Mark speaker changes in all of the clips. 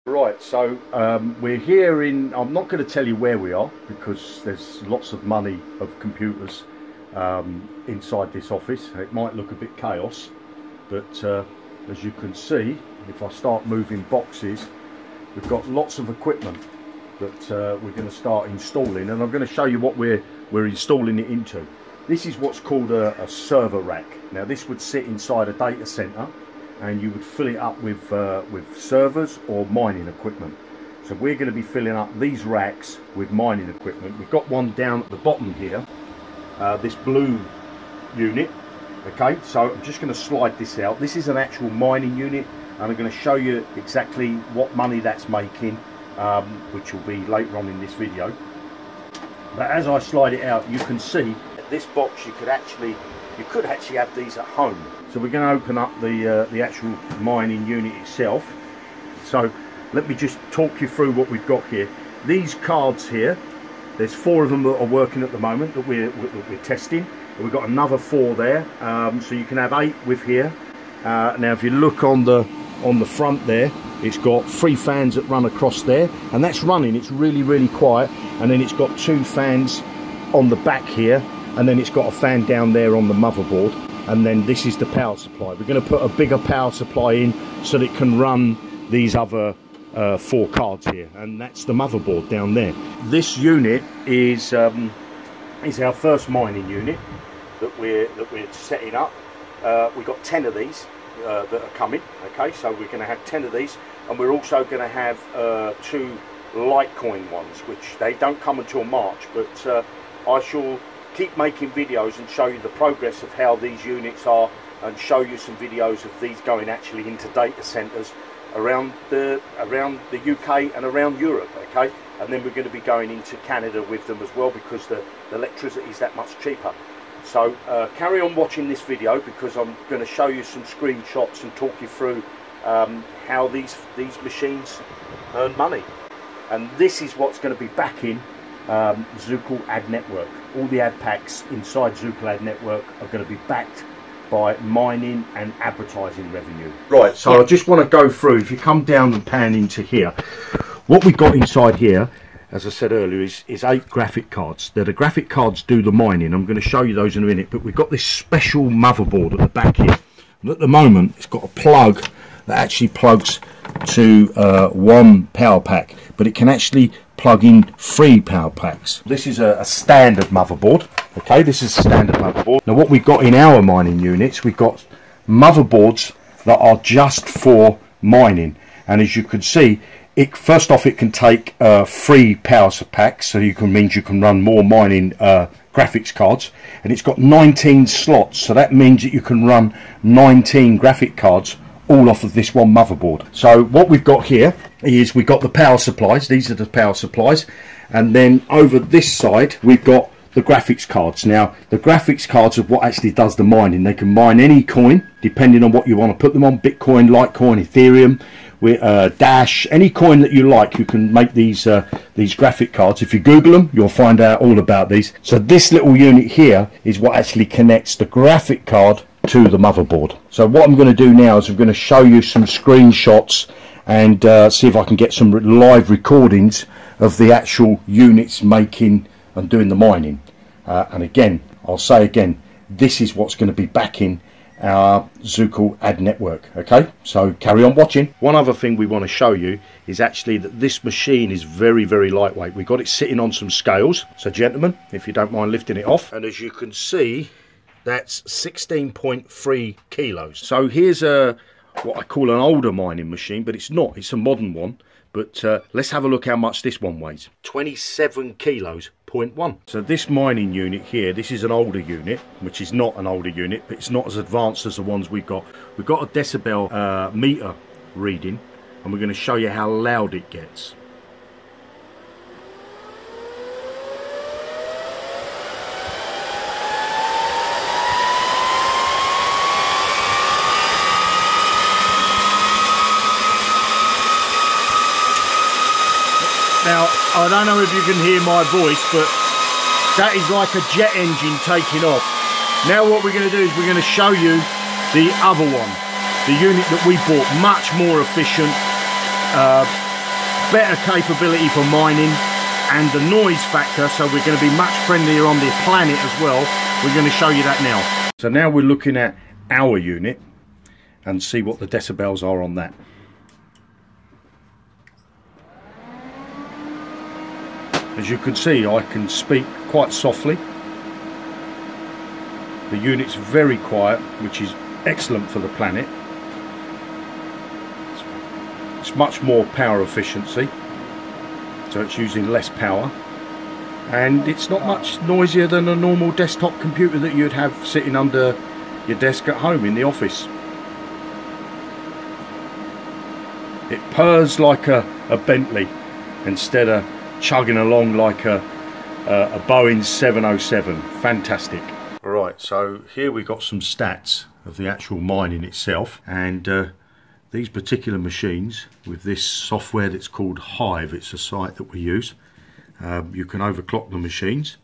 Speaker 1: Right, so we're here in, I'm not going to tell you where we are because there's lots of money of computers inside this office. It might look a bit chaos, but as you can see, if I start moving boxes, we've got lots of equipment that we're going to start installing, and I'm going to show you what we're installing it into. This is what's called a server rack. Now this would sit inside a data center, and you would fill it up with servers or mining equipment. So we're going to be filling up these racks with mining equipment. We've got one down at the bottom here, this blue unit. Okay, so I'm just going to slide this out. This is an actual mining unit, and I'm going to show you exactly what money that's making, which will be later on in this video. But as I slide it out, you can see that this box you could actually have these at home. So we're going to open up the actual mining unit itself. So let me just talk you through what we've got here. These cards here, there's 4 of them that are working at the moment that we're testing. We've got another 4 there, so you can have 8 with here. Now if you look on the front there, it's got 3 fans that run across there, and that's running. It's really quiet. And then it's got 2 fans on the back here, and then it's got a fan down there on the motherboard, and then this is the power supply. We're going to put a bigger power supply in so that it can run these other 4 cards here, and that's the motherboard down there. This unit is our first mining unit that we're setting up. We've got 10 of these that are coming. Okay, so we're going to have 10 of these, and we're also going to have 2 Litecoin ones, which they don't come until March, but I shall keep making videos and show you the progress of how these units are, and show you some videos of these going actually into data centers around the UK and around Europe. Okay, and then we're going to be going into Canada with them as well, because the electricity is that much cheaper. So carry on watching this video, because I'm going to show you some screenshots and talk you through how these machines earn money. And this is what's going to be backing Zukuladnetwork. All the ad packs inside Zukuladnetwork are going to be backed by mining and advertising revenue. Right, so I just want to go through, if you come down and pan into here, what we've got inside here, as I said earlier, is 8 graphic cards. Now the graphic cards do the mining. I'm going to show you those in a minute, but we've got this special motherboard at the back here. And at the moment, it's got a plug that actually plugs to 1 power pack, but it can actually plug in 3 power packs. This is a standard motherboard. Okay, this is a standard motherboard. Now what we've got in our mining units, we've got motherboards that are just for mining, and as you can see, first off, it can take 3 power packs, so you can run more mining graphics cards, and it's got 19 slots, so that means that you can run 19 graphic cards all off of this one motherboard. So what we've got here is we've got the power supplies. These are the power supplies, and then over this side we've got the graphics cards. Now the graphics cards are what actually does the mining. They can mine any coin depending on what you want to put them on: Bitcoin, Litecoin, Ethereum, Dash, any coin that you like. You can make these graphic cards. If you Google them, you'll find out all about these. So this little unit here is what actually connects the graphic card to the motherboard. So what I'm going to do now is I'm going to show you some screenshots and see if I can get some live recordings of the actual units making and doing the mining. And again, I'll say again, this is what's going to be backing our Zukuladnetwork. Okay, so carry on watching. One other thing we want to show you is actually that this machine is very lightweight. We've got it sitting on some scales, so gentlemen, if you don't mind lifting it off, and as you can see, that's 16.3 kilos. So here's what I call an older mining machine, but it's not, it's a modern one. But let's have a look how much this one weighs. 27 kilos, 0.1. So this mining unit here, this is an older unit, which is not an older unit, but it's not as advanced as the ones we've got. We've got a decibel meter reading, and we're going to show you how loud it gets. Now, I don't know if you can hear my voice, but that is like a jet engine taking off. Now what we're going to do is we're going to show you the other one, the unit that we bought, much more efficient, better capability for mining, and the noise factor, so we're going to be much friendlier on the planet as well. We're going to show you that now. So now we're looking at our unit and see what the decibels are on that. As you can see, I can speak quite softly. The unit's very quiet, which is excellent for the planet. It's much more power efficiency, so it's using less power, and it's not much noisier than a normal desktop computer that you'd have sitting under your desk at home in the office. It purrs like a Bentley instead of chugging along like a Boeing 707. Fantastic. Right, so here we got some stats of the actual mining itself, and these particular machines with this software that's called Hive, it's a site that we use. You can overclock the machines,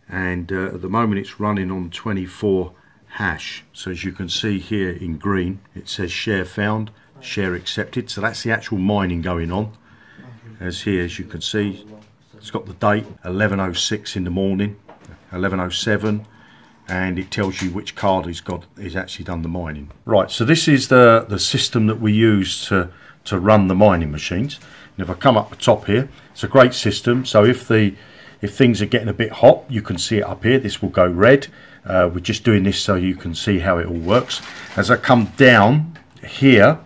Speaker 1: and at the moment it's running on 24 hash. So as you can see here in green, it says share found, share accepted. So that's the actual mining going on. As here, as you can see, it's got the date 11:06 in the morning, 11:07. And it tells you which card is actually done the mining. Right, so this is the system that we use to run the mining machines. And if I come up the top here, it's a great system. So if things are getting a bit hot, you can see it up here. This will go red. We're just doing this so you can see how it all works. As I come down here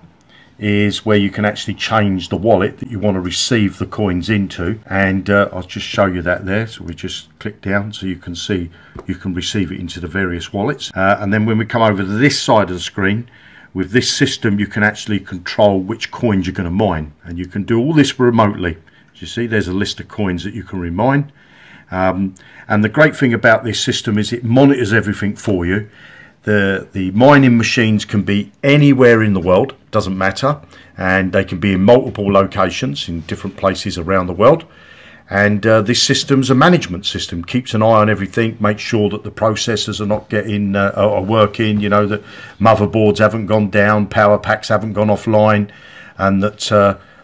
Speaker 1: is where you can actually change the wallet that you want to receive the coins into, and I'll just show you that there. So we just click down so you can see you can receive it into the various wallets, and then when we come over to this side of the screen, with this system you can actually control which coins you're going to mine, and you can do all this remotely. As you see, there's a list of coins that you can remine, and the great thing about this system is it monitors everything for you. The mining machines can be anywhere in the world, doesn't matter, and they can be in multiple locations in different places around the world. And this system's a management system, keeps an eye on everything, makes sure that the processors are not getting are working, you know, that motherboards haven't gone down, power packs haven't gone offline, and that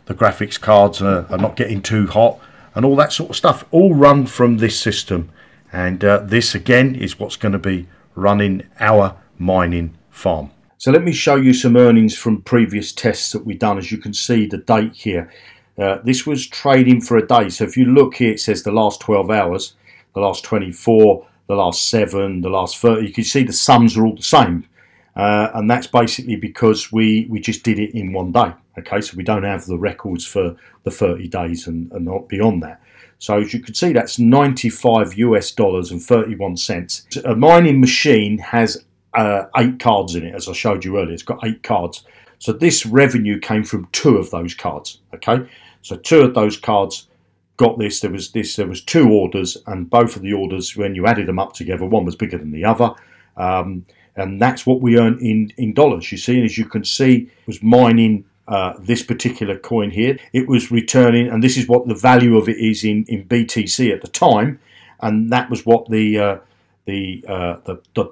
Speaker 1: the graphics cards are not getting too hot, and all that sort of stuff, all run from this system. And this again is what's going to be running our mining farm. So let me show you some earnings from previous tests that we've done. As you can see, the date here, this was trading for a day. So if you look here, it says the last 12 hours, the last 24, the last 7, the last 30. You can see the sums are all the same, and that's basically because we just did it in one day. Okay, so we don't have the records for the 30 days and not beyond that. So as you can see, that's $95 and 31 cents. A mining machine has 8 cards in it, as I showed you earlier. It's got 8 cards. So this revenue came from 2 of those cards. Okay, so 2 of those cards got this. There was 2 orders, and both of the orders, when you added them up together, one was bigger than the other. And that's what we earn in dollars. You see, and as you can see, it was mining this particular coin here. It was returning, and this is what the value of it is in BTC at the time, and that was what the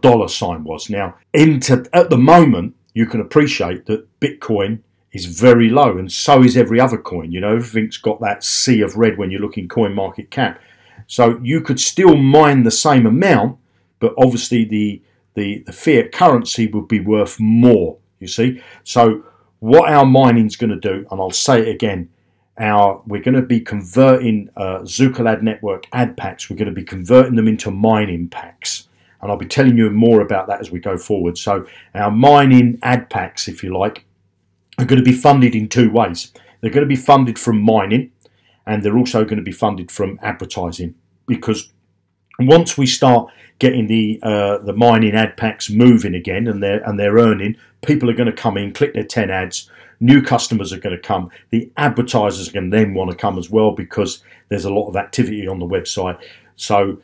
Speaker 1: dollar sign was. Now, at the moment, you can appreciate that Bitcoin is very low, and so is every other coin. You know, everything's got that sea of red when you look in coin market cap. So you could still mine the same amount, but obviously the fiat currency would be worth more. You see, so what our mining's going to do, and I'll say it again, we're going to be converting Zukuladnetwork ad packs. We're going to be converting them into mining packs, and I'll be telling you more about that as we go forward. So our mining ad packs, if you like, are going to be funded in 2 ways. They're going to be funded from mining, and they're also going to be funded from advertising, because once we start getting the mining ad packs moving again, and they're earning, people are going to come in, click their 10 ads, new customers are going to come, the advertisers are going to then want to come as well, because there's a lot of activity on the website. So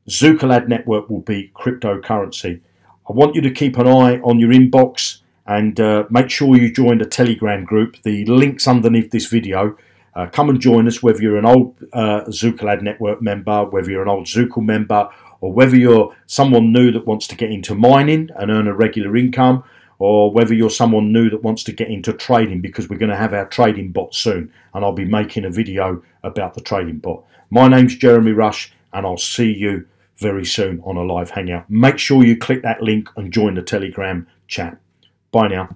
Speaker 1: Zukuladnetwork will be cryptocurrency. I want you to keep an eye on your inbox, and make sure you join the Telegram group. The link's underneath this video. Come and join us, whether you're an old Zukuladnetwork member, whether you're an old Zukul member, or whether you're someone new that wants to get into mining and earn a regular income, or whether you're someone new that wants to get into trading, because we're going to have our trading bot soon, and I'll be making a video about the trading bot. My name's Jeremy Rush, and I'll see you very soon on a live hangout. Make sure you click that link and join the Telegram chat. Bye now.